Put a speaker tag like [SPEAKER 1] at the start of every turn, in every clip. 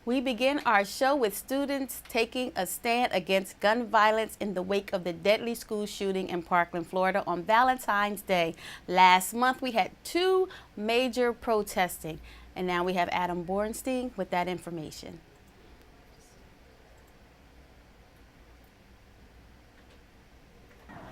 [SPEAKER 1] We begin our show with students taking a stand against gun violence in the wake of the deadly school shooting in Parkland, Florida on Valentine's Day. Last month we had 2 major protesting, and now we have Adam Bornstein with that information.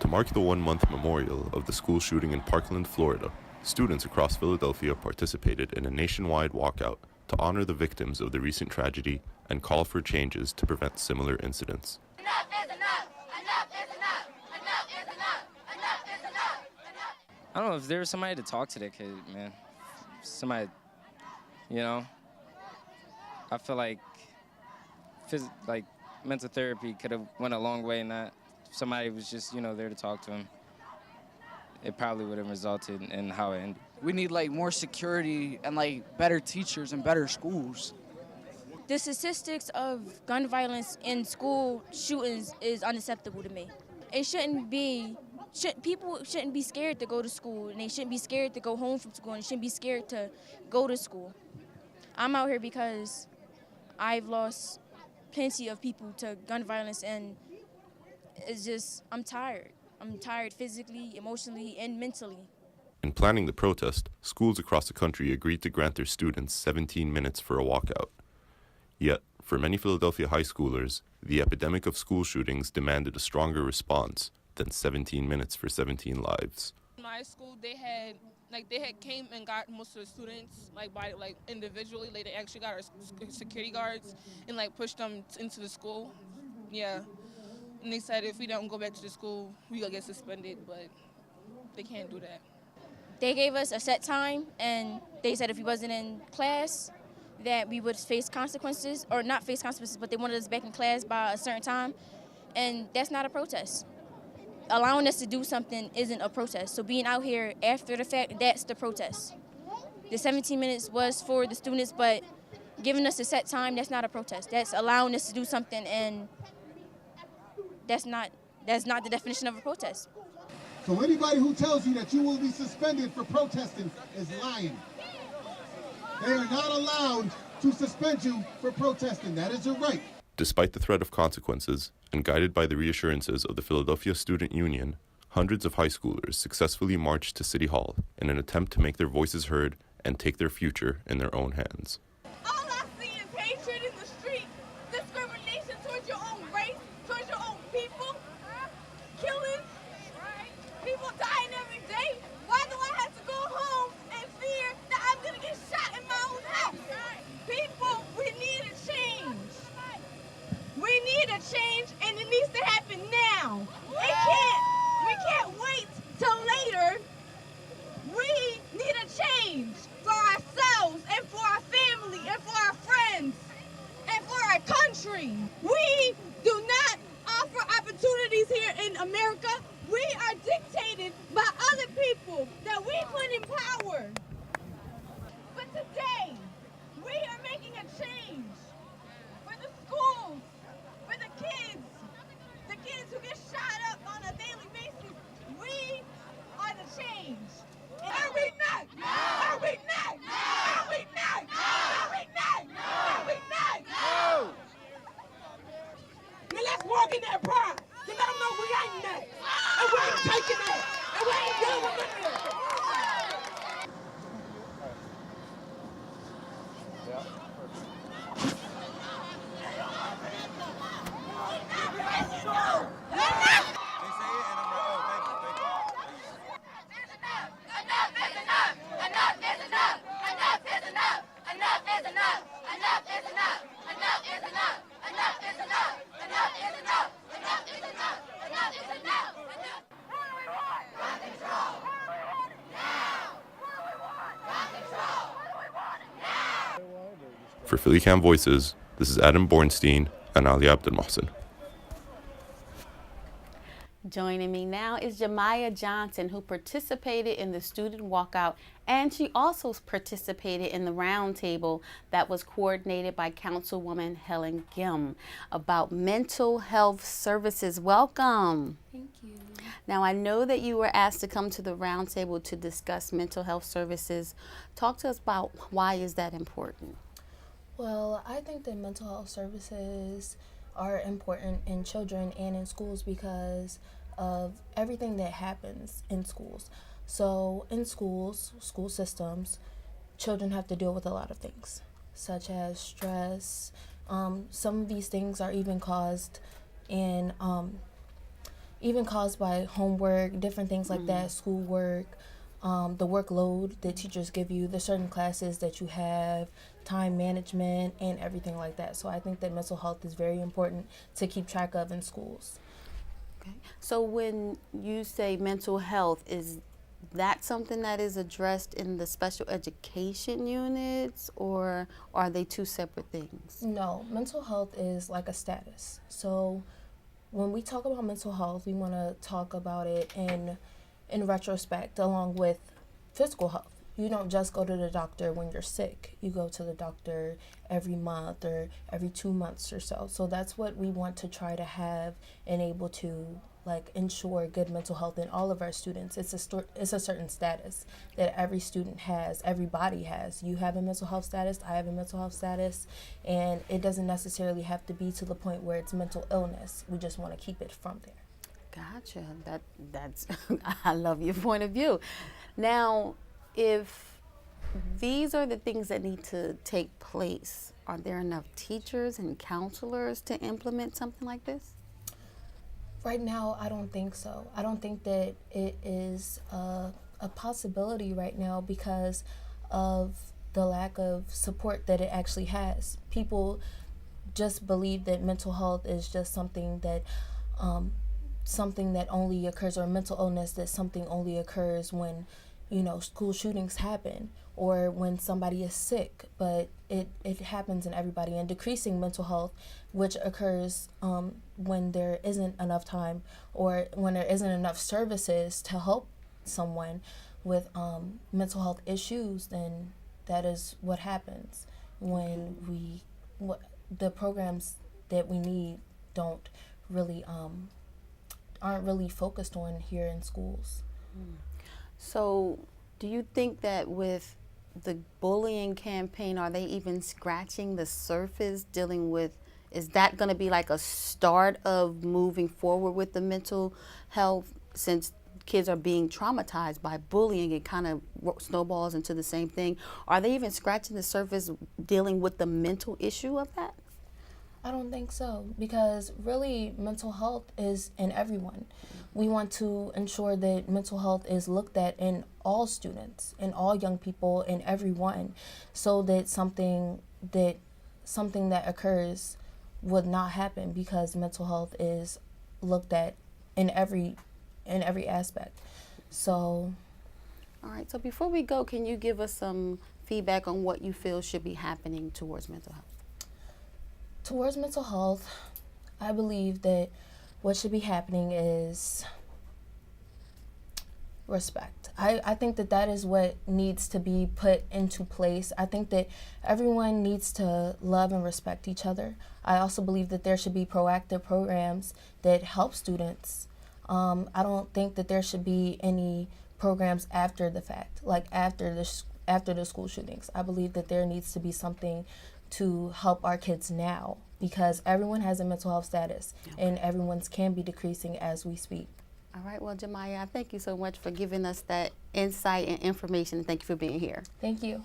[SPEAKER 2] To mark the 1-month memorial of the school shooting in Parkland, Florida, students across Philadelphia participated in a nationwide walkout to honor the victims of the recent tragedy and call for changes to prevent similar incidents.
[SPEAKER 3] Enough is enough! Enough is enough! Enough is enough! Enough is enough! Enough.
[SPEAKER 4] I don't know, if there was somebody to talk to that kid, man. Somebody, you know, I feel like mental therapy could have went a long way in that. If somebody was just, there to talk to him, it probably would have resulted in how it ended.
[SPEAKER 5] We need more security and better teachers and better schools.
[SPEAKER 6] The statistics of gun violence in school shootings is unacceptable to me. It shouldn't be, people shouldn't be scared to go to school, and they shouldn't be scared to go home from school, and shouldn't be scared to go to school. I'm out here because I've lost plenty of people to gun violence, and it's just, I'm tired. I'm tired physically, emotionally, and mentally.
[SPEAKER 2] In planning the protest, schools across the country agreed to grant their students 17 minutes for a walkout. Yet, for many Philadelphia high schoolers, the epidemic of school shootings demanded a stronger response than 17 minutes for 17 lives.
[SPEAKER 7] In my school, they had came and got most of the students individually. They actually got our security guards and pushed them into the school. Yeah. And they said if we don't go back to the school, we gonna get suspended, but they can't do that.
[SPEAKER 6] They gave us a set time, and they said if we wasn't in class, that we would face consequences, or not face consequences, but they wanted us back in class by a certain time, and that's not a protest. Allowing us to do something isn't a protest. So being out here after the fact, that's the protest. The 17 minutes was for the students, but giving us a set time, that's not a protest. That's allowing us to do something, and that's not the definition of a protest.
[SPEAKER 8] So anybody who tells you that you will be suspended for protesting is lying. They are not allowed to suspend you for protesting. That is your right.
[SPEAKER 2] Despite the threat of consequences, and guided by the reassurances of the Philadelphia Student Union, hundreds of high schoolers successfully marched to City Hall in an attempt to make their voices heard and take their future in their own hands.
[SPEAKER 3] All I see is hatred in the street, discrimination towards your own race, towards your own people, killing, people dying every day. Why do I have to go home and fear that I'm going to get shot in my own house? People, we need a change. We need a change, and it needs to happen now. We can't wait till later. We need a change for ourselves and for our family and for our friends and for our country. We do not offer opportunities here in America. We are dictated by other people that we put in power. But today, we are making a change for the schools, for the kids who get shot up on a daily basis. We are the change. Are we not? Are we not? Are we not? Are we not? Are we not? No! Now let's walk in that pride. To let them know we ain't that. And we ain't taking that. And we ain't dealing with none of that.
[SPEAKER 2] For PhillyCAM Voices, this is Adam Bornstein and Ali Abdel Mohsen.
[SPEAKER 1] Joining me now is Jamya Johnson, who participated in the student walkout, and she also participated in the roundtable that was coordinated by Councilwoman Helen Gim about mental health services. Welcome.
[SPEAKER 6] Thank you.
[SPEAKER 1] Now, I know that you were asked to come to the roundtable to discuss mental health services. Talk to us about why is that important?
[SPEAKER 9] Well, I think that mental health services are important in children and in schools because of everything that happens in schools. So, in schools, school systems, children have to deal with a lot of things, such as stress. Some of these things are even caused by homework, different things like that, schoolwork, the workload that teachers give you, the certain classes that you have, time management, and everything like that. So I think that mental health is very important to keep track of in schools.
[SPEAKER 1] Okay. So when you say mental health, is that something that is addressed in the special education units, or are they two separate things?
[SPEAKER 9] No, mental health is like a status. So when we talk about mental health, we want to talk about it in retrospect along with physical health. You don't just go to the doctor when you're sick. You go to the doctor every month or every 2 months or so. So that's what we want to try to have and able to ensure good mental health in all of our students. It's a certain status that every student has, everybody has. You have a mental health status, I have a mental health status, and it doesn't necessarily have to be to the point where it's mental illness. We just want to keep it from there.
[SPEAKER 1] Gotcha. That's I love your point of view. Now, if these are the things that need to take place, are there enough teachers and counselors to implement something like this?
[SPEAKER 9] Right now, I don't think so. I don't think that it is a possibility right now because of the lack of support that it actually has. People just believe that mental health is just something that only occurs, or mental illness, that something only occurs when, school shootings happen or when somebody is sick, but it happens in everybody. And decreasing mental health, which occurs when there isn't enough time or when there isn't enough services to help someone with mental health issues, then that is what happens when the programs that we need don't really aren't really focused on here in schools.
[SPEAKER 1] So do you think that with the bullying campaign, are they even scratching the surface dealing with, is that going to be like a start of moving forward with the mental health, since kids are being traumatized by bullying? It kind of snowballs into the same thing. Are they even scratching the surface dealing with the mental issue of that?
[SPEAKER 9] I don't think so, because really mental health is in everyone. We want to ensure that mental health is looked at in all students, in all young people, in everyone, so that something that occurs would not happen, because mental health is looked at in every aspect. So,
[SPEAKER 1] all right, so before we go, can you give us some feedback on what you feel should be happening towards mental health?
[SPEAKER 9] Towards mental health, I believe that what should be happening is respect. I think that is what needs to be put into place. I think that everyone needs to love and respect each other. I also believe that there should be proactive programs that help students. I don't think that there should be any programs after the fact, like after the school shootings. I believe that there needs to be something to help our kids now, because everyone has a mental health status, and everyone's can be decreasing as we speak.
[SPEAKER 1] All right, well, Jamya, I thank you so much for giving us that insight and information, and thank you for being here.
[SPEAKER 9] Thank you.